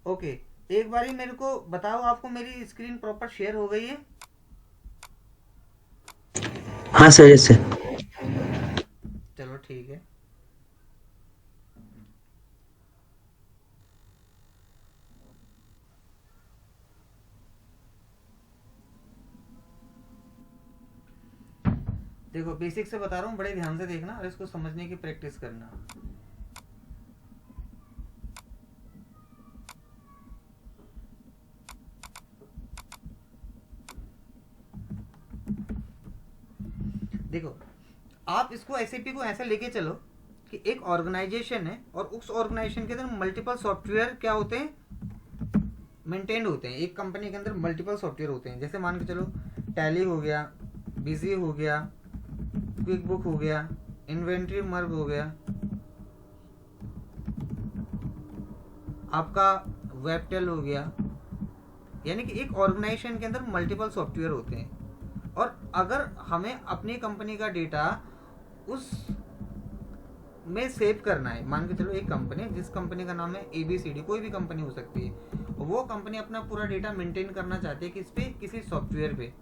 Okay, एक बारी मेरे को बताओ, आपको मेरी स्क्रीन प्रॉपर शेयर हो गई है? हाँ सर, यस सर। चलो ठीक है। देखो, बेसिक से बता रहा हूँ, बड़े ध्यान से देखना और इसको समझने की प्रैक्टिस करना। देखो, आप इसको एसएपी को ऐसे लेके चलो कि एक ऑर्गेनाइजेशन है और उस ऑर्गेनाइजेशन के अंदर मल्टीपल सॉफ्टवेयर क्या होते हैं, मेंटेन्ड होते हैं। एक कंपनी के अंदर मल्टीपल सॉफ्टवेयर होते हैं। जैसे मान के चलो, टैली हो गया, बिजी हो गया, क्विक बुक हो गया, इन्वेंट्री मर्ग हो गया, आपका वेबटेल हो गया। यानी कि एक ऑर्गेनाइजेशन के अंदर मल्टीपल सॉफ्टवेयर होते हैं। और अगर हमें अपनी कंपनी का डेटा उस में सेव करना है, मान के चलो एक कंपनी, जिस कंपनी का नाम है एबीसीडी, कोई भी कंपनी हो सकती है, वो कंपनी अपना पूरा डेटा मेंटेन करना चाहती है किस पे, किसी सॉफ्टवेयर पे।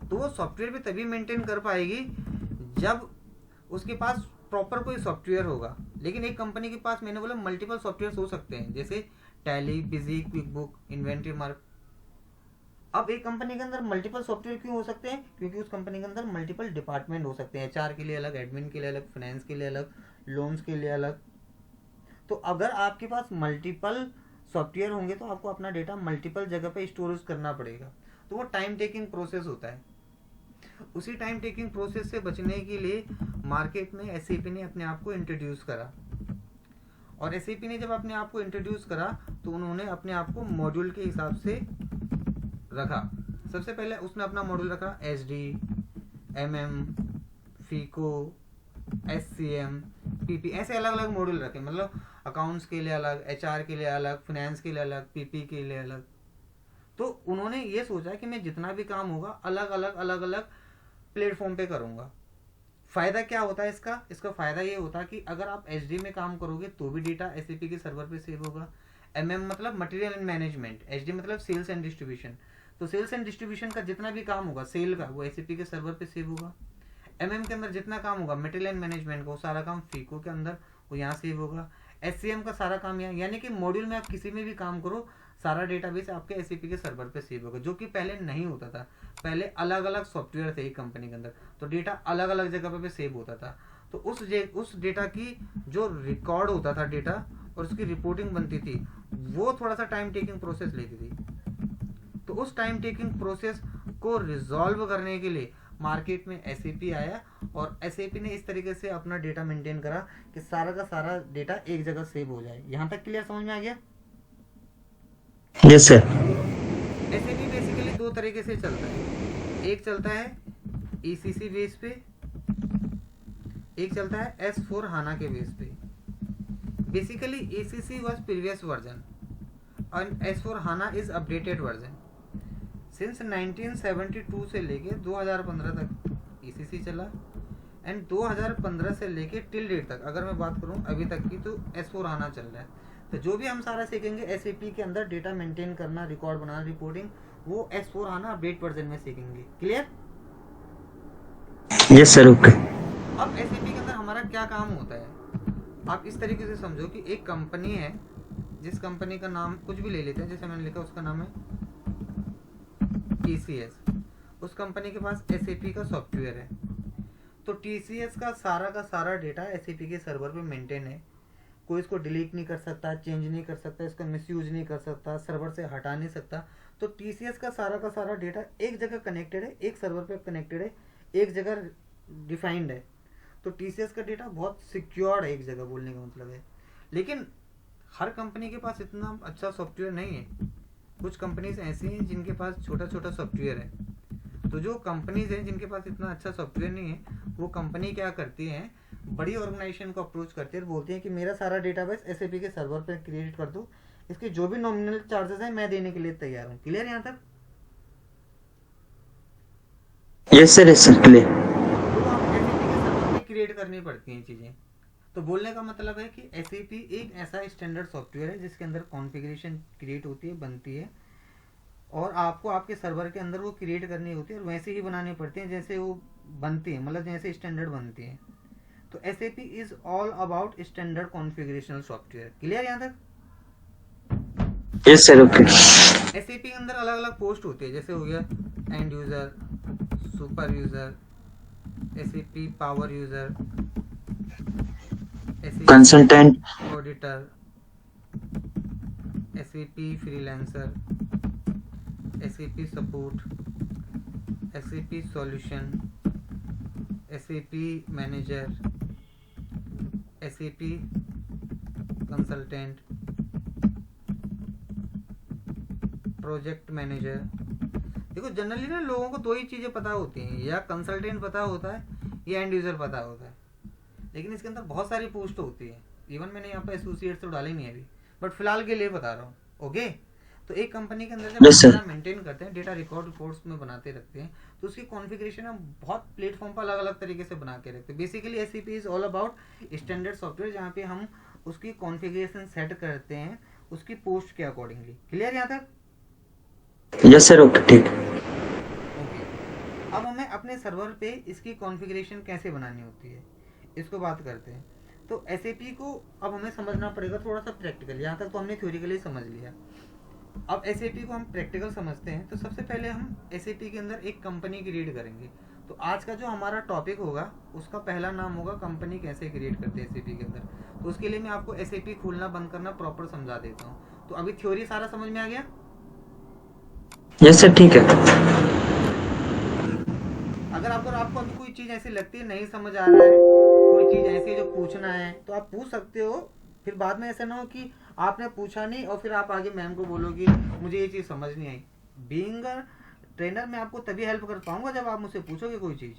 तो वो सॉफ्टवेयर पे तभी मेंटेन कर पाएगी जब उसके पास प्रॉपर कोई सॉफ्टवेयर होगा। लेकिन एक कंपनी के पास, मैंने बोला, मल्टीपल सॉफ्टवेयर हो सकते हैं, जैसे tally, busy, quick book, inventory mark. अब एक कंपनी के अंदर मल्टीपल सॉफ्टवेयर क्यों हो सकते हैं? क्योंकि उस कंपनी के अंदर मल्टीपल डिपार्टमेंट हो सकते हैं। एचआर के लिए अलग, एडमिन के लिए अलग, फाइनेंस के लिए अलग, लोन्स के लिए अलग। तो अगर आपके पास मल्टीपल सॉफ्टवेयर होंगे तो आपको अपना डेटा मल्टीपल जगह पे स्टोरेज करना पड़ेगा। तो वो टाइम टेकिंग प्रोसेस होता है। उसी टाइम टेकिंग प्रोसेस से बचने के लिए मार्केट में एसएपी ने अपने आप को इंट्रोड्यूस करा। और एसएपी ने जब अपने आप को इंट्रोड्यूस करा तो उन्होंने अपने आप को मॉड्यूल के हिसाब से रखा। सबसे पहले उसने अपना मॉड्यूल रखा H D, M M, phaco, S C M, PP, ऐसे अलग अलग मॉड्यूल रखे। मतलब अकाउंट्स के लिए अलग, एचआर के लिए अलग, फाइनेंस के लिए अलग, पीपी के लिए अलग। तो उन्होंने ये सोचा कि मैं जितना भी काम होगा अलग अलग प्लेटफॉर्म पे करूंगा। फायदा क्या होता है इसका? इसका फायदा ये होता है कि अगर आप एच में काम करोगे तो भी डेटा एसएपी के सर्वर पे सेव होगा। मतलब मटेरियल एंड मैनेजमेंट, एच मतलब सेल्स एंड डिस्ट्रीब्यूशन। तो सेल्स एंड डिस्ट्रीब्यूशन का जितना भी काम होगा सेल का, वो एसएपी के सर्वर पे सेव होगा। के अंदर जितना काम होगा मटेरियल एंड मैनेजमेंट का, वो सारा काम फीको के अंदर, वो यहाँ सेव होगा। एस का सारा काम यहाँ, यानी कि मॉड्यूल में आप किसी में भी काम करो, सारा डेटाबेस आपके एसएपी के सर्वर पे सेव होगा, जो कि पहले नहीं होता था। पहले अलग अलग सॉफ्टवेयर थे एक कंपनी के अंदर, तो डेटा अलग अलग जगह पे सेव होता था। तो उस डेटा की जो रिकॉर्ड होता था डेटा और उसकी रिपोर्टिंग बनती थी, वो थोड़ा सा टाइम टेकिंग प्रोसेस लेती थी। तो उस टाइम टेकिंग प्रोसेस को रिजॉल्व करने के लिए मार्केट में एसएपी आया। और एसएपी ने इस तरीके से अपना डेटा मेंटेन करा कि सारा का सारा डेटा एक जगह सेव हो जाए। यहाँ तक क्लियर समझ में आ गया? Yes sir. एसएपी बेसिकली दो तरीके से चलता है। एक चलता है ईसीसी बेस पे, एक चलता है S4 हाना के बेस पे। Basically ECC was previous version and S4 HANA is updated version. Since 1972 से लेके 2015 तक ECC चला, एंड 2015 से लेके टिल डेट तक अगर मैं बात करूँ अभी तक की, तो S4 HANA चल रहा है। तो जो भी हम सारा सीखेंगे SAP के अंदर डेटा मेंटेन करना, रिकॉर्ड बनाना, रिपोर्टिंग, वो S4 HANA अपडेट वर्जन में सीखेंगे। क्लियर? Yes sir, okay. अब SAP के अंदर हमारा क्या काम होता है, आप इस तरीके से समझो कि एक कंपनी है, जिस कंपनी का नाम कुछ भी ले लेते हैं, जैसे मैंने लिखा उसका नाम है TCS। उस कंपनी के पास SAP का सॉफ्टवेयर है। तो TCS का सारा डेटा SAP के सर्वर पे मेंटेन है। कोई इसको डिलीट नहीं कर सकता, चेंज नहीं कर सकता, इसका मिसयूज नहीं कर सकता, सर्वर से हटा नहीं सकता। तो TCS का सारा डेटा एक जगह कनेक्टेड है, एक सर्वर पे कनेक्टेड है, एक जगह डिफाइंड है। तो TCS का डेटा बहुत सिक्योर्ड है, एक जगह, बोलने का मतलब है। लेकिन हर कंपनी के पास इतना अच्छा सॉफ्टवेयर नहीं है। कुछ कंपनीज ऐसी हैं जिनके पास छोटा छोटा सॉफ्टवेयर है। तो जो कंपनीज हैं जिनके पास इतना अच्छा सॉफ्टवेयर नहीं है, वो कंपनी क्या करती हैं, बड़ी ऑर्गेनाइजेशन को अप्रोच करती है और बोलती है कि मेरा सारा डेटाबेस एसएपी के सर्वर पर क्रिएट कर दो, इसके जो भी नॉमिनल चार्जेस हैं मैं देने के लिए तैयार हूँ। क्लियर यहाँ तक? Yes sir, clear. तो वो एसएपी के सर्वर पर क्रिएट करनी पड़ती हैं चीज़ें। तो बोलने का मतलब है कि SAP एक ऐसा स्टैंडर्ड सॉफ्टवेयर है जिसके अंदर कॉन्फ़िगरेशन क्रिएट होती है, बनती है, और आपको आपके सर्वर के अंदर वो क्रिएट करनी होती है और वैसे ही बनाने पड़ते हैं जैसे वो बनती है, मतलब जैसे स्टैंडर्ड बनती है। तो SAP is all about standard configurational software. Clear यहाँ तक? Yes sir, okay. SAP के अंदर अलग अलग पोस्ट होती है, जैसे हो गया end user, super user, SAP power user, SAP consultant. Auditor, SAP freelancer, SAP support, SAP solution, SAP manager, SAP consultant, project manager. देखो जनरली ना लोगों को दो ही चीज़ें पता होती हैं, या कंसल्टेंट पता होता है या एंड यूज़र पता होता है, लेकिन इसके अंदर बहुत सारी पोस्ट होती है। इवन मैंने यहाँ पर एसोसिएट तो डाली नहीं अभी, बट फिलहाल के लिए बता रहा हूँ। ओके, तो एक कंपनी के अंदर जब Yes, sir. डेटा मेंटेन करते हैं, डेटा रिकॉर्ड रिपोर्ट्स में बनाते रखते हैं, तो उसकी कॉन्फ़िगरेशन हम बहुत प्लेटफॉर्म पर अलग अलग तरीके से बना के रखते हैं। Basically SAP is all about standard software, जहाँ पे हम उसकी कॉन्फ़िगरेशन सेट करते हैं उसकी पोस्ट के अकॉर्डिंगली। क्लियर यहाँ तक? यस सर, ओके, ठीक। ओके, अब हमें अपने सर्वर पे इसकी कॉन्फ़िगरेशन कैसे बनानी होती है इसको बात करते हैं। तो SAP को अब हमें समझना पड़ेगा थोड़ा सा प्रैक्टिकल। यहाँ तक तो हमने थ्योरिकली समझ लिया, अब SAP को हम प्रैक्टिकल समझते हैं। तो सबसे पहले हम SAP के अंदर एक कंपनी क्रिएट करेंगे। तो आज का जो हमारा टॉपिक होगा उसका पहला नाम होगा कंपनी कैसे क्रिएट करते हैं SAP के अंदर। तो उसके लिए मैं आपको SAP खोलना बंद करना प्रॉपर समझा देता हूँ। तो अभी थ्योरी सारा समझ में आ गया? यस सर, ठीक है। अगर आपको अभी कोई चीज़ ऐसी लगती है नहीं समझ आ रहा है, कोई चीज़ ऐसी है जो पूछना है, तो आप पूछ सकते हो। फिर बाद में ऐसा ना हो कि आपने पूछा नहीं और फिर आप आगे मैम को बोलोगे मुझे ये चीज़ समझ नहीं आई। बीइंग अ ट्रेनर मैं आपको तभी हेल्प कर पाऊंगा जब आप मुझसे पूछोगे कोई चीज़।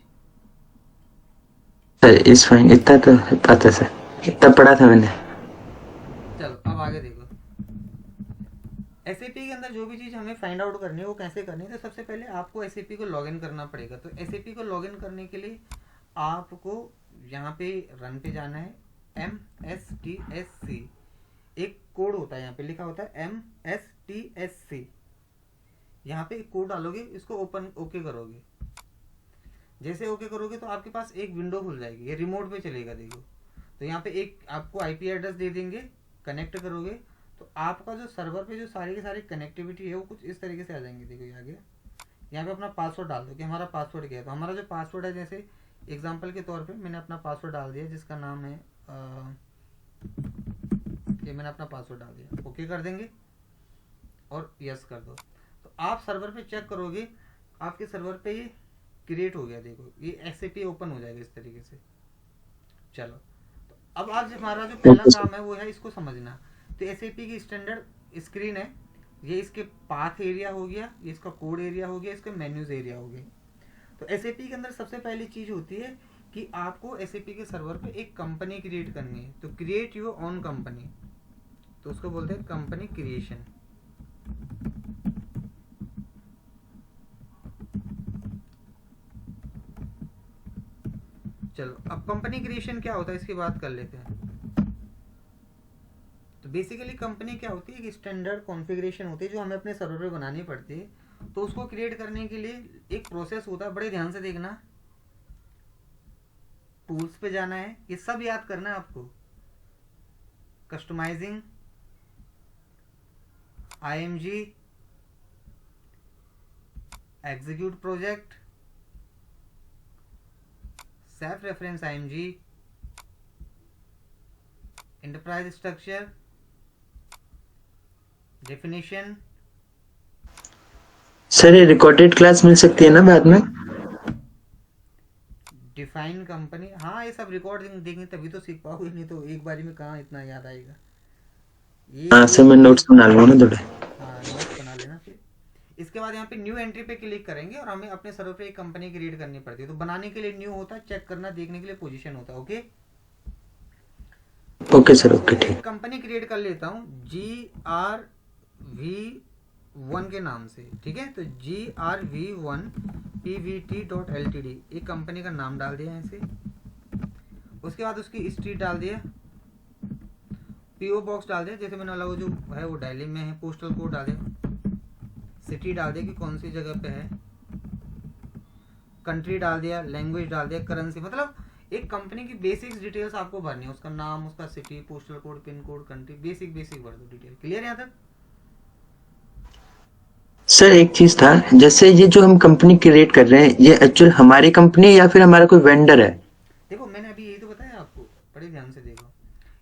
सर इस फाइन, इतना तो पता सर, इतना पढ़ा था मैंने। चलो अब आगे देखो, SAP के अंदर जो भी चीज़ हमें फाइंड आउट करनी है वो कैसे करनी है। तो सबसे पहले आपको SAP को लॉगिन करना पड़ेगा। तो SAP को लॉगिन करने के लिए आपको यहाँ पे रन पे जाना है, MSTSC एक कोड होता है, यहाँ पे लिखा होता है MSTSC। यहाँ पे कोड डालोगे, इसको ओपन ओके करोगे। जैसे ओके करोगे तो आपके पास एक विंडो खुल जाएगी, ये रिमोट पे चलेगा। देखो तो यहाँ पे एक आपको IP एड्रेस दे देंगे, कनेक्ट करोगे तो आपका जो सर्वर पे जो सारी की सारी कनेक्टिविटी है वो कुछ इस तरीके से आ जाएंगी। देखो ये आ गया, यहाँ पे अपना पासवर्ड डाल दो कि हमारा पासवर्ड क्या है। तो हमारा जो पासवर्ड है, जैसे एग्जांपल के तौर पे मैंने अपना पासवर्ड डाल दिया जिसका नाम है ये मैंने अपना पासवर्ड डाल दिया, ओके कर देंगे और यस कर दो। तो आप सर्वर पे चेक करोगे, आपके सर्वर पे ये क्रिएट हो गया। देखो ये SAP ओपन हो जाएगा इस तरीके से। चलो तो अब आज हमारा जो पहला काम है वो है इसको समझना। तो SAP की स्टैंडर्ड स्क्रीन है, ये इसके पाथ एरिया हो गया, ये इसका कोड एरिया हो गया, इसका मेन्यूज एरिया हो गया। तो SAP के अंदर सबसे पहली चीज होती है कि आपको SAP के सर्वर पे एक कंपनी क्रिएट करनी है। तो क्रिएट योर ओन कंपनी, तो उसको बोलते हैं कंपनी क्रिएशन। चलो अब कंपनी क्रिएशन क्या होता है इसकी बात कर लेते हैं। तो बेसिकली कंपनी क्या होती है, एक स्टैंडर्ड कॉन्फ़िगरेशन होती है जो हमें अपने सर्वर पे बनानी पड़ती है। तो उसको क्रिएट करने के लिए एक प्रोसेस होता है, बड़े ध्यान से देखना। टूल्स पे जाना है, ये सब याद करना है आपको। Customising, IMG, execute project, self reference IMG, enterprise structure, definition. Sir ये रिकॉर्डेड क्लास मिल सकती है ना बाद में? डिफाइन कंपनी, हाँ ये सब रिकॉर्ड देंगे तभी तो सीख पाओगे, नहीं तो एक बारी में कहाँ इतना याद आएगा। ये हाँ सर, मैं नोट्स बना लूँगा ना थोड़े। हाँ नोट्स बना लेना। फिर इसके बाद यहाँ पे न्यू एंट्री पे क्लिक करेंगे और हमें अपने सर्वर पे एक कंपनी क्रिएट करनी पड़ती है। तो बनाने के लिए न्यू होता है, चेक करना देखने के लिए पोजीशन होता है। ओके ओके सर, ओके, ठीक। कंपनी क्रिएट कर लेता हूँ GRV1 के नाम से, ठीक है। तो GRV1 PVT.LTD एक कंपनी का नाम डाल दिया ऐसे। उसके बाद उसकी स्ट्रीट डाल दिया, पीओ बॉक्स डाल दिया, जैसे मैंने वाला वो जो है वो दिल्ली में है, पोस्टल कोड डाल दिया, सिटी डाल दिया कि कौन सी जगह पे है, कंट्री डाल दिया, लैंग्वेज डाल दिया, करेंसी, मतलब एक कंपनी की बेसिक्स डिटेल्स आपको भरनी है, उसका नाम, उसका city, postal code, pin code, country, basic भर दो डिटेल। क्लियर यहाँ तक? सर एक चीज था, जैसे ये जो हम कंपनी क्रिएट कर रहे हैं, ये एक्चुअल हमारी कंपनी या फिर हमारा कोई वेंडर है? देखो मैंने अभी यही तो बताया आपको, बड़े ध्यान से देखो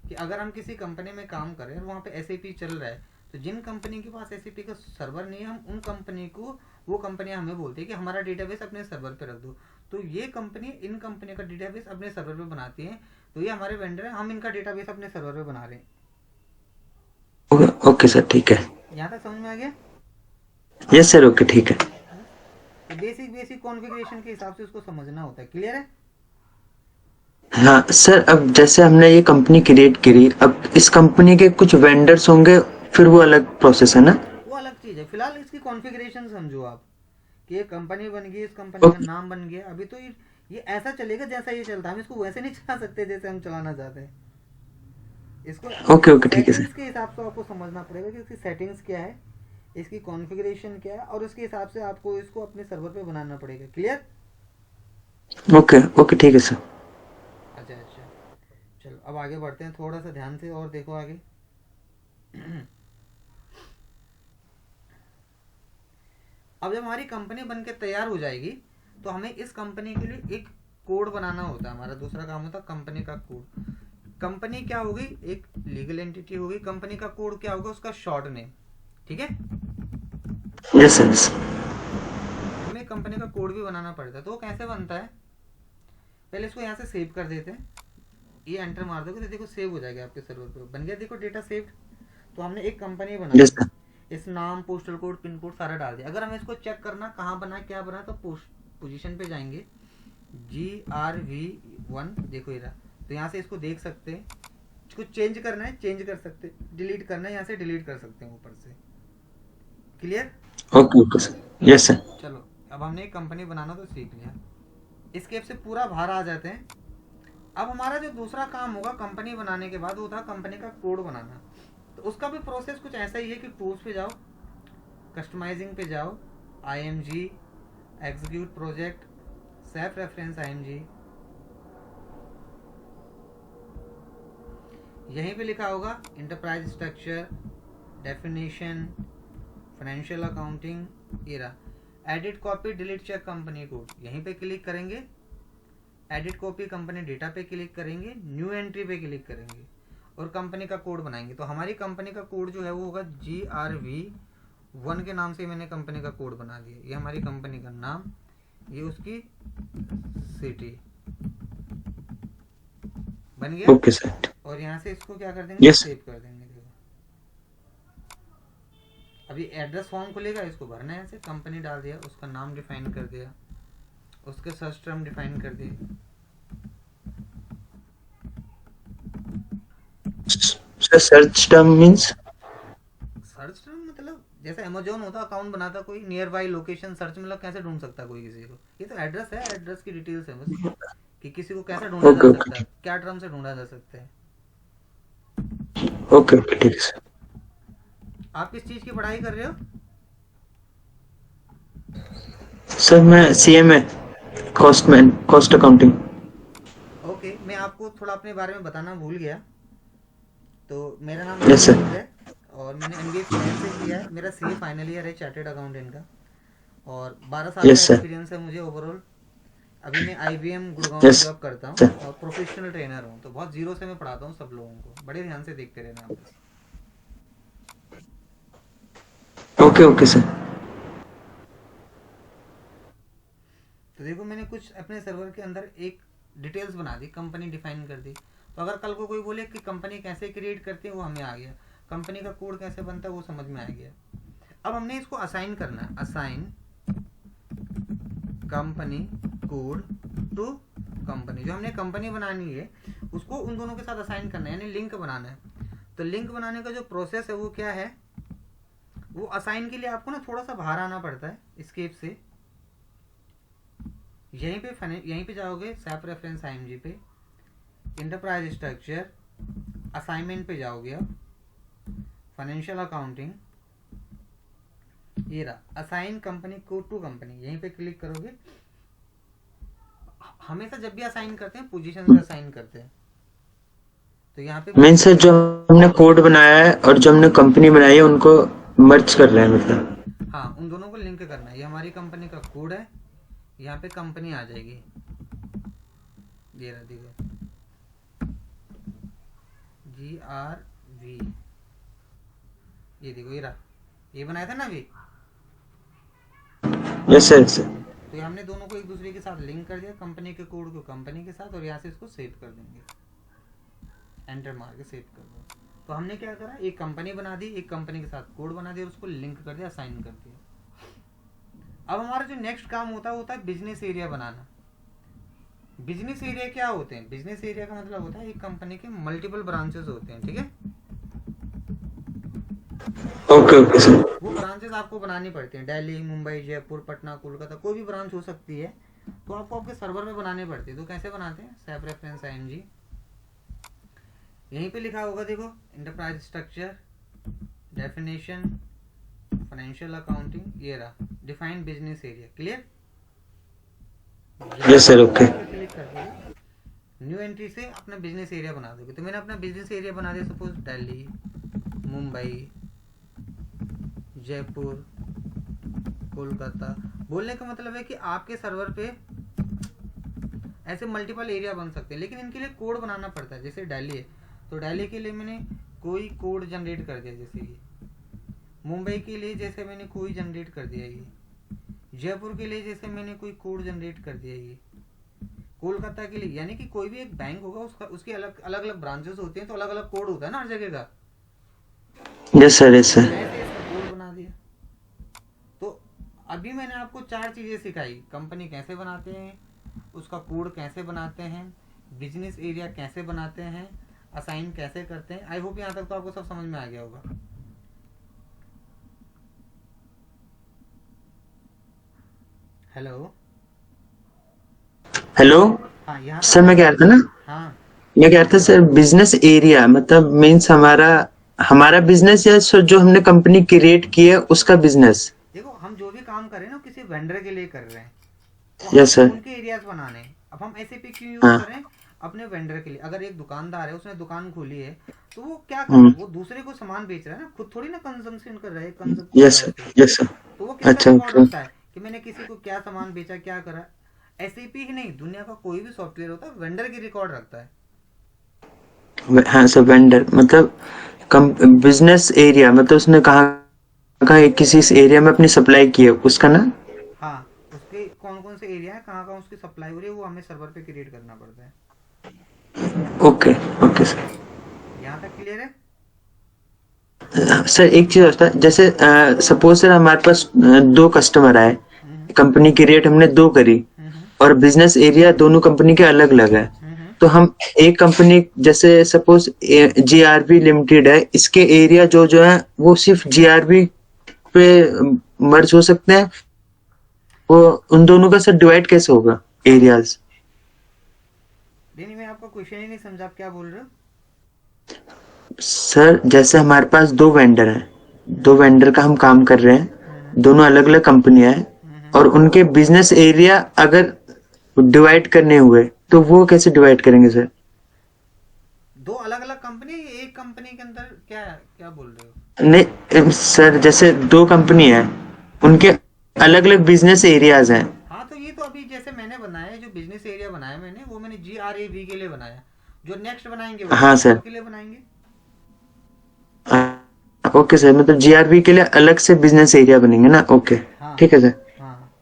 कि अगर हम किसी कंपनी में काम कर रहे हैं और वहाँ पे एसएपी चल रहा है, तो जिन कंपनी के पास एसएपी का सर्वर नहीं है, हम उन कंपनी को, वो कंपनी हमें बोलती है कि हमारा डेटाबेस अपने सर्वर पे रख दो। तो ये कंपनी इन कंपनी का डेटाबेस अपने सर्वर पे बनाती है, तो ये हमारे वेंडर है, हम इनका डेटाबेस अपने सर्वर पे बना रहे हैं। ओके सर, ठीक है। यहाँ तक समझ में आ गया? यस सर, ओके ठीक है। तो बेसिक कॉन्फ़िगरेशन के हिसाब से उसको समझना होता है। क्लियर है? हाँ सर, अब जैसे हमने ये कंपनी क्रिएट करी, अब इस कंपनी के कुछ वेंडर्स होंगे, फिर वो अलग प्रोसेस है ना? वो अलग चीज़ है, फिलहाल इसकी कॉन्फ़िगरेशन समझो आप कि ये कंपनी बन गई, इस कंपनी का नाम बन गया। अभी तो ये ऐसा चलेगा जैसा ये चलता है, हम इसको वैसे नहीं चला सकते जैसे हम चलाना चाहते हैं। इसको ओके ओके ठीक है सर। सेटिंग्स के हिसाब से आपको समझना पड़ेगा कि इसकी सेटिंग्स क्या है, इसकी कॉन्फ़िगरेशन क्या है, और उसके हिसाब से आपको इसको अपने सर्वर पे बनाना पड़ेगा। क्लियर? ओके ओके ठीक है सर। अच्छा, चलो अब आगे बढ़ते हैं, थोड़ा सा ध्यान से और देखो आगे। अब जब हमारी कंपनी बन के तैयार हो जाएगी, तो हमें इस कंपनी के लिए एक कोड बनाना होता है। हमारा दूसरा काम होता है कंपनी का कोड। कंपनी क्या होगी? एक लीगल एंटिटी होगी। कंपनी का कोड क्या होगा? उसका शॉर्ट नेम। ठीक है? Yes sir. हमें कंपनी का कोड भी बनाना पड़ता है। तो वो कैसे बनता है? पहले इसको यहाँ से सेव कर देते हैं, ये एंटर मार दोगे तो देखो सेव हो जाएगा आपके सर्वर पे, बन गया। देखो डेटा सेव्ड। तो हमने एक कंपनी बनाई, यस सर। इस नाम, पोस्टल कोड, पिन कोड सारा डाल दिया। अगर हमें इसको चेक करना कहाँ बना क्या बना, तो पोजीशन पे जाएंगे, GRV1, देखो ये रहा। तो यहाँ से इसको देख सकते हैं। इसको चेंज करना है चेंज कर सकते हैं, डिलीट करना है यहाँ से डिलीट कर सकते हैं ऊपर से। Clear? Okay okay sir. Yes sir. चलो अब हमने एक कंपनी बनाना तो सीख लिया, इसके से पूरा बाहर आ जाते हैं। अब हमारा जो दूसरा काम होगा कंपनी बनाने के बाद, वो था कंपनी का कोड बनाना। तो उसका भी प्रोसेस कुछ ऐसा ही है कि टूल्स पे जाओ, कस्टमाइजिंग पे जाओ, IMG, execute project, self reference IMG, यहीं पे लिखा होगा enterprise structure, definition, financial accounting, ये रहा। Edit copy delete check company code, यहीं पे क्लिक करेंगे। एडिट कॉपी कंपनी डेटा पे क्लिक करेंगे, न्यू एंट्री पे क्लिक करेंगे और कंपनी का कोड बनाएंगे। तो हमारी कंपनी का कोड जो है वो होगा GRV1 के नाम से मैंने कंपनी का कोड बना दिया। ये हमारी कंपनी का नाम, ये उसकी सिटी, बन गया। Okay sir. और यहाँ से इसको क्या कर देंगे? यस। सेव कर देंगे। देखो अभी एड्रेस फॉर्म खुलेगा, इसको भरना है। ऐसे कंपनी डाल दिया, उसका नाम डिफाइन कर दिया, उसके सर्च टर्म डिफाइन कर दिए। Sir search term means? Search term मतलब जैसे अमेजोन होता, अकाउंट बनाता कोई, नियर बाई लोकेशन सर्च, मतलब कैसे ढूंढ सकता है कोई किसी को। ये तो एड्रेस है, एड्रेस की डिटेल्स है बस, कि किसी को कैसे ढूंढा ओके जा ओके सकता है, क्या टर्म से ढूंढा जा सकता है। ओके ओके ठीक है सर। आप किस चीज की पढ़ाई कर रहे हो? सर मैं CMA, कॉस्ट अकाउंटिंग। ओके, मैं आपको थोड़ा अपने बारे में बताना भूल गया। तो मेरा नाम यस सर। है और मैंने MBA पुणे से किया है। मेरा CA फाइनल ईयर है चार्टेड अकाउंटेंट का, और 12 साल का यस सर। एक्सपीरियंस है मुझे ओवरऑल। अभी मैं IBM गुड़गांव में यस जॉब करता हूँ सर। और प्रोफेशनल ट्रेनर हूँ। तो बहुत जीरो से मैं पढ़ाता हूँ सब लोगों को, बड़े ध्यान से देखते रहना आप बस। Okay okay sir. तो देखो मैंने कुछ अपने सर्वर के अंदर एक डिटेल्स बना दी, कंपनी डिफाइन कर दी। तो अगर कल को कोई बोले कि कंपनी कैसे क्रिएट करते हैं, वो हमें आ गया। कंपनी का कोड कैसे बनता है वो समझ में आ गया। अब हमने इसको असाइन करना है, assign company code to company. जो हमने कंपनी बनानी है उसको उन दोनों के साथ असाइन करना है, यानी लिंक बनाना है। तो लिंक बनाने का जो प्रोसेस है वो क्या है? वो असाइन के लिए आपको ना थोड़ा सा बाहर आना पड़ता है एस्केप से। यहीं पे जाओगे सेल्फ रेफरेंस IMG पे, इंटरप्राइज स्ट्रक्चर, असाइनमेंट पे जाओगे आप, फाइनेंशियल अकाउंटिंग, ये रहा assign company code to company, यहीं पे क्लिक करोगे। हमेशा जब भी असाइन करते हैं पोजीशन से असाइन करते हैं, तो यहाँ पे मीन सर जो हमने कोड बनाया है और जो हमने कंपनी बनाई है उनको मर्ज कर रहे हैं मतलब। हाँ उन दोनों को लिंक करना है। ये हमारी कंपनी का कोड है, यहाँ पे कंपनी आ जाएगी, ये रहा देखो GRV, ये देखो ये रहा, ये बनाया था ना अभी। Yes sir sir. तो ये हमने दोनों को एक दूसरे के साथ लिंक कर दिया, कंपनी के कोड को कंपनी के साथ, और यहाँ से इसको सेव कर देंगे, एंटर मार के सेव कर दो। तो हमने क्या करा, एक कंपनी बना दी, एक कंपनी के साथ कोड बना दिया, उसको लिंक कर दिया, साइन कर दिया। अब हमारा जो नेक्स्ट काम होता है वो होता है बिजनेस एरिया बनाना। बिजनेस एरिया क्या होते हैं? बिजनेस एरिया का मतलब होता है एक कंपनी के मल्टीपल ब्रांचेस होते हैं, ठीक है। Okay okay sir. वो ब्रांचेस आपको बनानी पड़ती हैं, दिल्ली, मुंबई, जयपुर, पटना, कोलकाता, कोई भी ब्रांच हो सकती है, तो आपको आपके सर्वर में बनानी पड़ती है। तो कैसे बनाते हैं? सेफ रेफरेंस IMG, यहीं पे लिखा होगा देखो, enterprise structure, definition, financial accounting, ये रहा define business area, clear. Yes sir okay. Click करके न्यू एंट्री से अपना बिजनेस एरिया बना दोगे। तो मैंने अपना बिजनेस एरिया बना दिया, सपोज दिल्ली, मुंबई, जयपुर, कोलकाता। बोलने का मतलब है कि आपके सर्वर पे ऐसे मल्टीपल एरिया बन सकते हैं, लेकिन इनके लिए कोड बनाना पड़ता है। जैसे दिल्ली है तो दिल्ली के लिए मैंने कोई कोड जनरेट कर दिया, जैसे ये मुंबई के लिए जैसे मैंने कोई जनरेट कर दिया, ये जयपुर के लिए जैसे मैंने कोई कोड जनरेट कर दिया, ये कोलकाता के लिए, यानी कि कोई भी एक बैंक होगा उसका उसके अलग अलग अलग ब्रांचेस होते हैं, तो अलग अलग कोड होता है ना हर जगह का। Yes sir yes sir. ऐसे इसका कोड बना दिया। तो अभी मैंने आपको 4 चीजें सिखाई, कंपनी कैसे बनाते हैं, उसका कोड कैसे बनाते हैं, बिजनेस एरिया कैसे बनाते हैं, असाइन कैसे करते हैं। आई होप यहाँ तक तो आपको सब समझ में आ गया होगा। हेलो हेलो हाँ यहाँ सर, मैं कह रहा था ना, हाँ मैं कह रहा था सर बिजनेस एरिया मतलब मीन्स हमारा हमारा बिजनेस या सर जो हमने कंपनी क्रिएट की है उसका बिजनेस। देखो, हम जो भी काम कर रहे हैं ना किसी वेंडर के लिए कर रहे हैं, तो यस हमें सर। उनके एरियाज बनाने हैं। अब हम SAP क्यों यूज हाँ। कर रहे हैं? अपने वेंडर के लिए। अगर एक दुकानदार है, उसने दुकान खोली है, तो वो क्या कर रहा है, वो दूसरे को सामान बेच रहा है ना, खुद थोड़ी ना कंजम्पशन कर रहा है, कंजप्ट कर यस रहा है सर उसे। Yes sir. तो वो किसका अच्छा रिकॉर्ड ओके। रखता है कि मैंने किसी को क्या सामान बेचा, क्या करा। SAP ही नहीं, दुनिया का कोई भी सॉफ्टवेयर होता है वेंडर की रिकॉर्ड रखता है। हाँ सर वेंडर मतलब कम बिजनेस एरिया मतलब उसने कहाँ कहाँ किसी इस एरिया में अपनी सप्लाई की है उसका ना। हाँ, उसके कौन कौन से एरिया है, कहाँ कहाँ उसकी सप्लाई हो रही है, वो हमें सर्वर पे क्रिएट करना पड़ता है। Okay okay sir. यहाँ तक क्लियर है? सर एक चीज होता है जैसे सपोज सर हमारे पास 2 कस्टमर आए, हम्म कंपनी की रेट हमने 2 करी हम्म और बिजनेस एरिया दोनों कंपनी के अलग अलग है। हम्म तो हम एक कंपनी जैसे सपोज GRB लिमिटेड है, इसके एरिया जो जो है वो सिर्फ GRB पे मर्ज हो सकते हैं। वो उन दोनों का सर डिवाइड कैसे होगा एरियाज? नहीं, मैं आपका क्वेश्चन ही नहीं समझा, आप क्या बोल रहे हो? सर जैसे हमारे पास 2 वेंडर हैं, 2 वेंडर का हम काम कर रहे हैं, हम्म दोनों अलग अलग कंपनियां हैं हम्म और उनके बिजनेस एरिया अगर डिवाइड करने हुए तो वो कैसे डिवाइड करेंगे सर? 2 अलग अलग कंपनी, एक कंपनी के अंदर क्या क्या बोल रहे हो? नहीं सर, जैसे 2 कंपनी है उनके अलग अलग बिजनेस एरियाज हैं। हाँ, तो ये तो अभी जैसे मैंने बनाया, जो बिजनेस एरिया बनाया मैंने, वो मैंने GRAV के लिए बनाया। जो नेक्स्ट बनाएंगे वो हाँ सर। जयपुर के लिए बनाएंगे। ओके सर, मतलब GRB के लिए अलग से बिजनेस एरिया बनेंगे ना? ओके हाँ ठीक है सर। हाँ।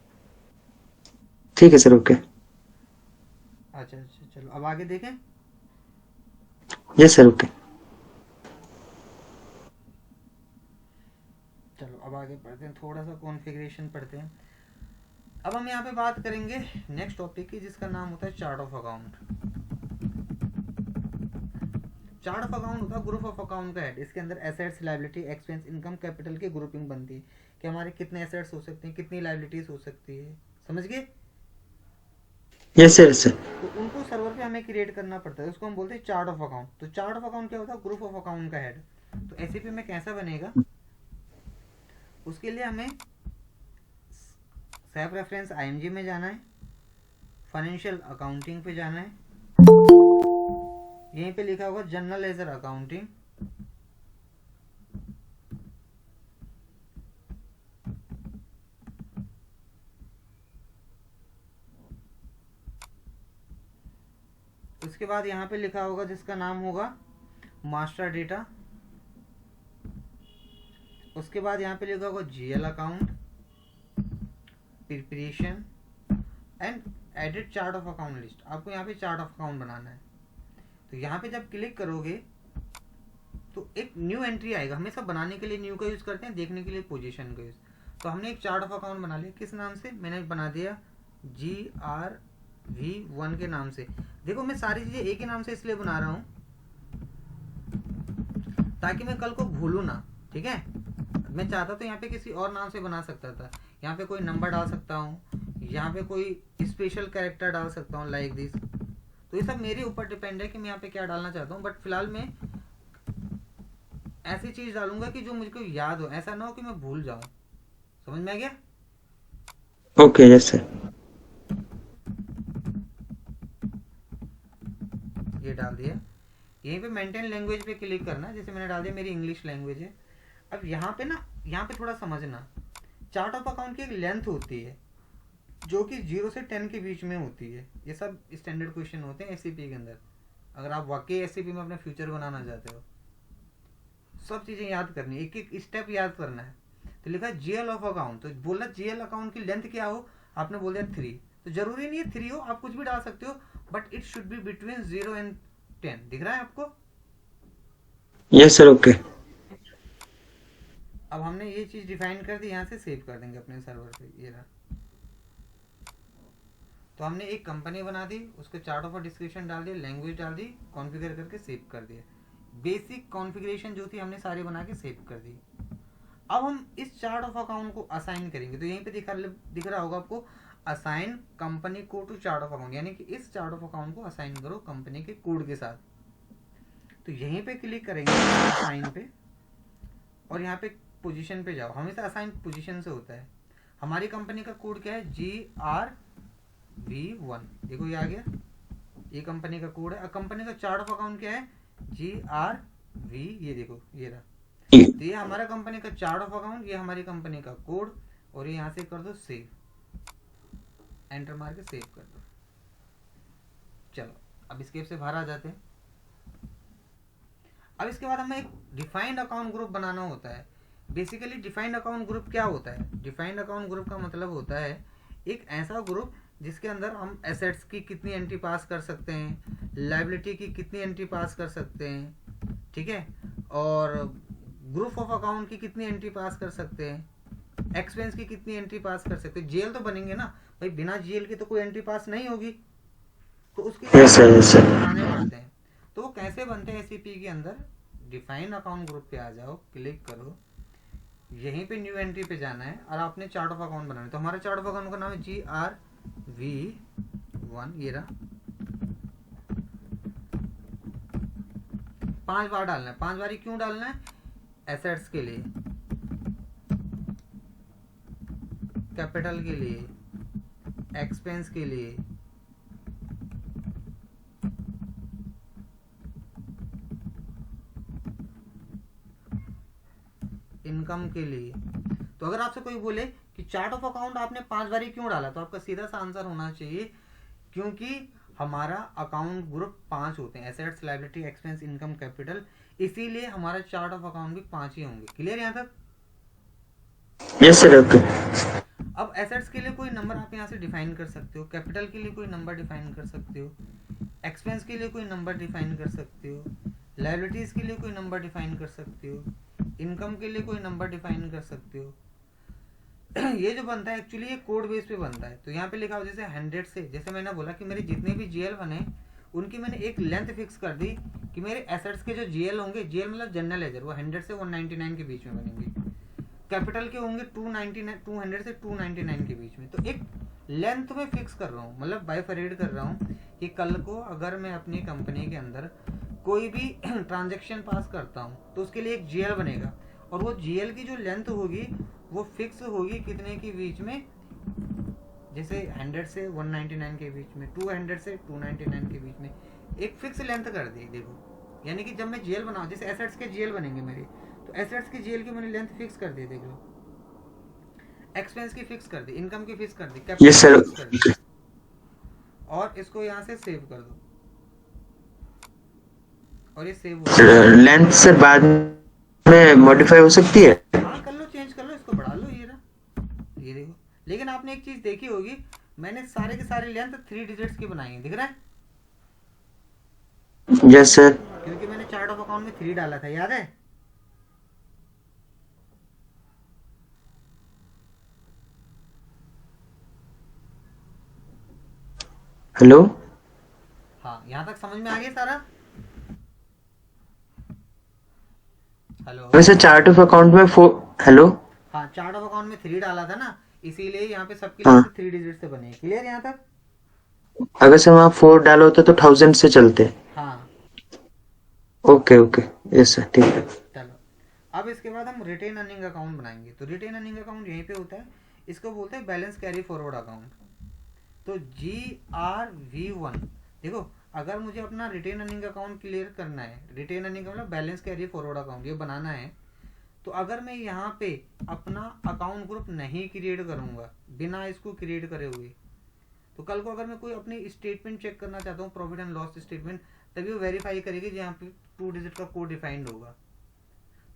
ठीक है सर ओके। अच्छा अच्छा, चलो अब आगे देखें। Yes sir okay. चलो अब आगे पढ़ते हैं, थोड़ा सा कॉन्फ़िगरेशन पढ़ते हैं। अब हम यहाँ पे बात करेंगे नेक्स्ट टॉपिक की, जिसका नाम होता है chart of account. Chart of account होता है ग्रुप ऑफ अकाउंट का हेड। इसके अंदर assets, liability, expense, income, capital की ग्रुपिंग बनती है कि हमारे कितने एसेट्स हो सकते हैं, कितनी लायबिलिटीज हो सकती है। समझ गए? Yes sir, yes sir. तो उनको सर्वर पे हमें क्रिएट करना पड़ता है, उसको हम बोलते हैं चार्ट ऑफ अकाउंट। तो चार्ट ऑफ अकाउंट क्या होता है? ग्रुप ऑफ अकाउंट का हेड। तो एसीपी में कैसा बनेगा, उसके लिए हमें सैप रेफरेंस आईएमजी में जाना है, फाइनेंशियल अकाउंटिंग पे जाना है, यहीं पे लिखा होगा जनरल लेजर अकाउंटिंग, उसके बाद यहाँ पे लिखा होगा जिसका नाम होगा मास्टर डेटा, उसके बाद यहाँ पे लिखा होगा GL account, preparation and edit chart of account list. आपको यहाँ पे चार्ट ऑफ अकाउंट बनाना है। तो यहाँ पे जब क्लिक करोगे तो एक न्यू एंट्री आएगा। हमेशा बनाने के लिए न्यू का यूज करते हैं, देखने के लिए पोजीशन का यूज। तो हमने एक चार्ट ऑफ अकाउंट बना लिया, किस नाम से? मैंने बना दिया GRV1 के नाम से। देखो मैं सारी चीजें एक ही नाम से इसलिए बना रहा हूँ ताकि मैं कल को भूलू ना, ठीक है। मैं चाहता तो यहाँ पे किसी और नाम से बना सकता था, यहाँ पे कोई नंबर डाल सकता हूँ, यहाँ पे कोई स्पेशल कैरेक्टर डाल सकता हूँ लाइक दिस। तो ये सब मेरे ऊपर डिपेंड है कि मैं यहाँ पे क्या डालना चाहता हूँ। बट फिलहाल मैं ऐसी चीज डालूंगा कि जो मुझको याद हो, ऐसा ना हो कि मैं भूल जाऊं। समझ में आ गया? Okay, yes sir. ये डाल दिया। यहीं पे मेंटेन लैंग्वेज पे क्लिक करना, जैसे मैंने डाल दिया मेरी इंग्लिश लैंग्वेज है। अब यहाँ पे ना, यहाँ पे थोड़ा समझना, चार्ट ऑफ अकाउंट की एक लेंथ होती है जो कि 0 से 10 के बीच में होती है। ये सब स्टैंडर्ड क्वेश्चन होते हैं एससीपी के अंदर। अगर आप वाकई एससीपी में अपना फ्यूचर बनाना चाहते हो, सब चीजें याद करनी, एक एक स्टेप याद करना है। तो लिखा जीएल ऑफ अकाउंट, तो बोला जीएल अकाउंट की लेंथ क्या हो, आपने बोल दिया 3। तो जरूरी नहीं है 3 हो, आप कुछ भी डाल सकते हो, but it should be between 0 and 10। दिख रहा है आपको? Yes sir, okay. अब हमने ये चीज डिफाइन कर दी, यहाँ से सेव कर देंगे अपने सर्वर पे। ये रहा। तो हमने एक कंपनी बना दी, उसके चार्ट ऑफ डिस्क्रिप्शन डाल दिया, लैंग्वेज डाल दी, कॉन्फ़िगर करके सेव कर दिया। बेसिक कॉन्फ़िगरेशन जो थी हमने सारी बना के सेव कर दी। अब हम इस चार्ट ऑफ अकाउंट को असाइन करेंगे। तो यहीं पे दिख रहा होगा आपको, assign company code to chart of account, यानी कि इस चार्ट ऑफ अकाउंट को असाइन करो कंपनी के कोड के साथ। तो यहीं पे क्लिक करेंगे असाइन पे, और यहाँ पे पोजीशन पे जाओ। हमेशा असाइन पोजीशन से होता है। हमारी कंपनी का कोड क्या है? GRV1। देखो ये आ गया, ये कंपनी का कोड है। कंपनी का चार्ट ऑफ अकाउंट क्या है? GRV, ये देखो ये रहा। तो ये हमारा कंपनी का चार्ट ऑफ अकाउंट, ये हमारी कंपनी का कोड, और ये यहाँ से कर दो सेव, एंटर मार के सेव कर दो। चलो अब स्केप से बाहर आ जाते हैं। अब इसके बाद हमें एक डिफाइंड अकाउंट ग्रुप बनाना होता है। बेसिकली डिफाइंड अकाउंट ग्रुप क्या होता है? डिफाइंड अकाउंट ग्रुप का मतलब होता है एक ऐसा ग्रुप जिसके अंदर हम एसेट्स की कितनी एंट्री पास कर सकते हैं, लायबिलिटी की कितनी एंट्री पास कर सकते हैं, ठीक है, और ग्रुप ऑफ अकाउंट की कितनी एंट्री पास कर सकते हैं, एक्सपेंस की कितनी एंट्री पास कर सकते हैं। जेल तो बनेंगे ना भाई, बिना जेल के तो कोई एंट्री पास नहीं होगी, तो उसके बनाने पड़ते हैं। तो वो कैसे बनते हैं एसीपी के अंदर? डिफाइन अकाउंट ग्रुप पे आ जाओ, क्लिक करो, यहीं पे न्यू एंट्री पे जाना है और आपने चार्ट ऑफ अकाउंट बनाना है। तो हमारा चार्ट ऑफ अकाउंट का नाम है GRV1, ये रहा। 5 बार डालना है। 5 बार क्यों डालना है? एसेट्स के लिए, कैपिटल के लिए, एक्सपेंस के लिए, इनकम के लिए। तो अगर आपसे कोई बोले कि चार्ट ऑफ अकाउंट आपने 5 बार क्यों डाला, तो आपका सीधा सा आंसर होना चाहिए क्योंकि हमारा अकाउंट ग्रुप 5 होते हैं, assets, liability, expense, income, capital, इसीलिए हमारा चार्ट ऑफ अकाउंट भी 5 ही होंगे। क्लियर यहाँ तक? Yes sir, okay. अब एसेट्स के लिए कोई नंबर आप यहाँ से डिफाइन कर सकते हो, कैपिटल के लिए कोई नंबर डिफाइन कर सकते हो, एक्सपेंस के लिए कोई नंबर डिफाइन कर सकते हो, लायबिलिटीज के लिए कोई नंबर डिफाइन कर सकते हो, इनकम के लिए कोई नंबर डिफाइन कर सकते हो। ये जो बनता है एक्चुअली ये कोड बेस पे बनता है। तो यहाँ पे लिखा हो जैसे 100 से, जैसे मैंने बोला कि मेरे जितने भी जीएल बने उनकी मैंने एक लेंथ फिक्स कर दी कि मेरे एसेट्स के जो जीएल होंगे, जीएल मतलब जनरल लेजर, वो 100 से 199 के बीच में बनेंगे। कैपिटल के होंगे 200 से 299 के बीच में। तो एक लेंथ में फिक्स कर रहा हूँ, मतलब बाइफरेट कर रहा हूँ कि कल को अगर मैं अपनी कंपनी के अंदर कोई भी ट्रांजेक्शन पास करता हूँ तो उसके लिए एक जीएल बनेगा, और वो जीएल की जो लेंथ होगी वो फिक्स होगी कितने के बीच में, जैसे 100 से 199 के बीच में, 200 से 299 के बीच में, एक फिक्स लेंथ कर दी। देखो यानी कि जब मैं जीएल बनाऊँ, जैसे एसेट्स के जीएल बनेंगे मेरे, तो एसेट्स की जीएल की मैंने लेंथ फिक्स कर दी। देख लो, एक्सपेंस की फिक्स कर दी, इनकम की फिक्स कर दी, कैपिटल यस की सर। फिक्स कर दी, और इसको यहाँ से सेव कर दो, और ये सेव हो गया। लेंथ सर बाद में मॉडिफाई हो सकती है। हाँ कर लो, चेंज कर लो, इसको बढ़ा लो, ये रहा, ये देखो। लेकिन आपने एक चीज देखी होगी, मैंने सारे के सारे लेंथ 3 डिजिट्स की बनाई है, दिख रहा है? Yes sir. क्योंकि मैंने चार्ट ऑफ अकाउंट में 3 डाला था, याद है? हेलो। हाँ, यहाँ तक समझ में आ गया सारा? हेलो। वैसे चार्ट ऑफ अकाउंट में हेलो। हाँ, चार्ट ऑफ अकाउंट में 3 डाला था ना, इसीलिए यहाँ पे सबकी हाँ, लेंथ 3 डिजिट से बनी है। क्लियर यहाँ तक? अगर से वहाँ 4 डालो होता तो 1000 से चलते। हाँ ओके ओके। यस सर ठीक है। चलो, अब इसके बाद हम रिटेन अर्निंग अकाउंट बनाएंगे। तो रिटेन अर्निंग अकाउंट यहीं पे होता है, इसको बोलते हैं बैलेंस कैरी फॉरवर्ड अकाउंट। तो GRV1, देखो अगर मुझे अपना रिटेन अर्निंग अकाउंट क्लियर करना है, रिटेन अर्निंग का मतलब बैलेंस कैरी फॉरवर्ड अकाउंट ये बनाना है, तो अगर मैं यहाँ पे अपना अकाउंट ग्रुप नहीं क्रिएट करूँगा, बिना इसको क्रिएट करे हुए, तो कल को अगर मैं कोई अपनी स्टेटमेंट चेक करना चाहता हूँ, प्रॉफिट एंड लॉस स्टेटमेंट, तभी वो वेरीफाई करेगी जहाँ पे 2 डिजिट का कोड डिफाइंड होगा।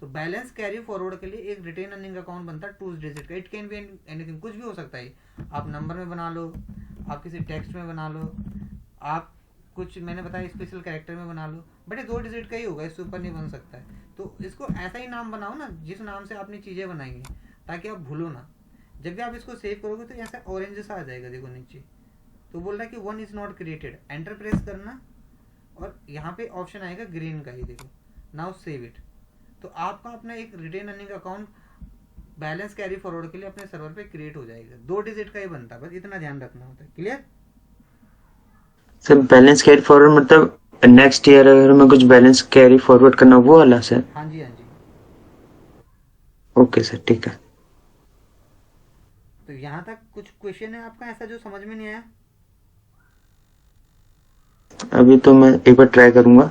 तो बैलेंस कैरी फॉरवर्ड के लिए एक रिटेन अर्निंग अकाउंट बनता है 2 डिजिट का। इट कैन बी एनीथिंग, कुछ भी हो सकता है। आप नंबर में बना लो, आप किसी टेक्स्ट में बना लो, आप कुछ मैंने बताया स्पेशल कैरेक्टर में बना लो, बट ये 2 डिजिट का ही होगा, इससे ऊपर नहीं बन सकता है। तो इसको ऐसा ही नाम बनाओ ना जिस नाम से आपने चीज़ें बनाई हैं, ताकि आप भूलो ना। जब भी आप इसको सेव करोगे तो ऐसा ऑरेंज सा आ जाएगा, देखो नीचे। तो बोल रहा है कि 1 is not created, enter press करना, और यहाँ पे ऑप्शन आएगा ग्रीन का ही, देखो नाउ सेव इट। तो आपका अपना एक retain earning account balance carry forward के लिए अपने सर्वर पे क्रिएट हो जाएगा। 2 डिजिट का ही बनता है, बस इतना ध्यान रखना होता है। Clear? Sir balance carry forward मतलब नेक्स्ट ईयर अगर मैं कुछ बैलेंस कैरी फॉरवर्ड करना वो वाला सर? हाँ जी, हाँ जी। ओके सर ठीक है। तो यहाँ तक कुछ क्वेश्चन है आपका ऐसा जो समझ में नहीं आया? अभी तो मैं एक बार ट्राई करूंगा,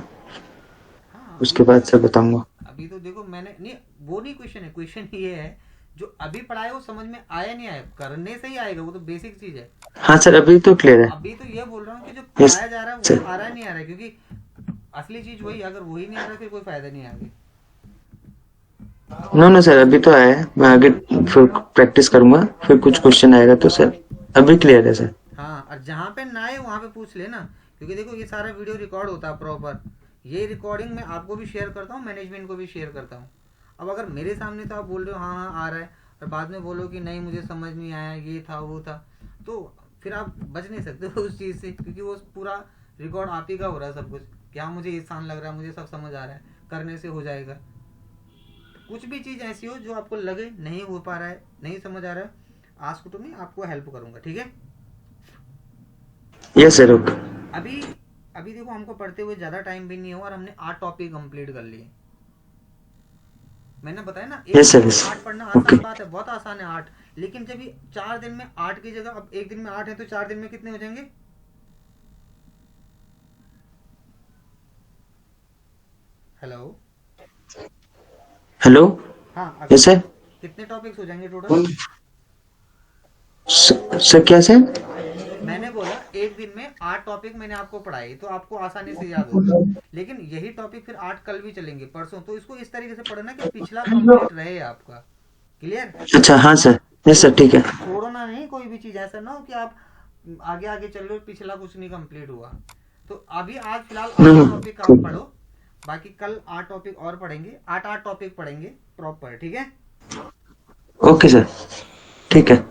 हाँ, उसके बाद सर बताऊंगा। अभी तो देखो मैंने नहीं, वो नहीं क्वेश्चन है, क्वेश्चन ये है जो अभी पढ़ाया वो समझ में आया नहीं आया, करने से ही आएगा, वो तो बेसिक चीज है। हाँ सर अभी तो क्लियर है। अभी तो ये बोल रहा हूँ कि जो यस पढ़ाया जा रहा है वो सर। आ रहा है नहीं आ रहा है, क्योंकि असली चीज वही, अगर वही नहीं आ रहा फिर कोई फायदा नहीं आगे। नो नो सर अभी तो आया है, मैं आगे फिर प्रैक्टिस करूंगा, फिर कुछ क्वेश्चन आएगा तो सर अभी क्लियर है सर। हाँ, और जहाँ पे ना आए वहाँ पे पूछ लेना, क्योंकि देखो ये सारा वीडियो रिकॉर्ड होता है प्रॉपर। ये रिकॉर्डिंग मैं आपको भी शेयर करता हूँ, मैनेजमेंट को भी शेयर करता हूँ। अब अगर मेरे सामने तो आप बोल रहे हो हाँ हाँ आ रहा है, और बाद में बोलो कि नहीं मुझे समझ नहीं आया, ये था वो था, तो फिर आप बच नहीं सकते हो उस चीज़ से, क्योंकि वो पूरा रिकॉर्ड आप ही का हो रहा है सब कुछ। क्या मुझे ये आसान लग रहा है, मुझे सब समझ आ रहा है, करने से हो जाएगा। कुछ भी चीज़ ऐसी हो जो आपको लगे नहीं हो पा रहा है, नहीं समझ आ रहा है, आस्क टू मी, आपको हेल्प करूँगा, ठीक है? Yes sir okay. अभी अभी देखो हमको पढ़ते हुए ज़्यादा टाइम भी नहीं हुआ, और हमने 8 टॉपिक कंप्लीट कर लिए। मैंने बताया ना, एक यस दिन सर में यस 8 पढ़ना ओके। आसान बात है, बहुत आसान है 8। लेकिन जब ये 4 दिन में 8 की जगह अब एक दिन में 8 है, तो 4 दिन में कितने हो जाएंगे? हेलो। हेलो। हाँ, अभी यस सर। कितने टॉपिक्स हो जाएंगे टोटल? सर क्या सर? मैंने बोला एक दिन में 8 टॉपिक मैंने आपको पढ़ाए, तो आपको आसानी से याद होगा। लेकिन यही टॉपिक फिर 8 कल भी चलेंगे, परसों। तो इसको इस तरीके से पढ़ना कि पिछला कंप्लीट रहे आपका। क्लियर? अच्छा हाँ सर। यस सर ठीक है। छोड़ना नहीं कोई भी चीज, ऐसा ना हो कि आप आगे आगे चल रहे हो, पिछला कुछ नहीं कंप्लीट हुआ। तो अभी आज फिलहाल 8 टॉपिक आप cool. पढ़ो, बाकी कल 8 टॉपिक और पढ़ेंगे, 8 टॉपिक पढ़ेंगे प्रॉपर, ठीक है? ओके सर ठीक है।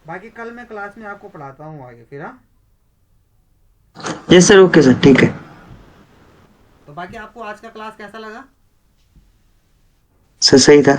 बाकी कल मैं क्लास में आपको पढ़ाता हूँ आगे फिर। हाँ, यस सर ओके सर ठीक है। तो बाकी आपको आज का क्लास कैसा लगा? सर सही था।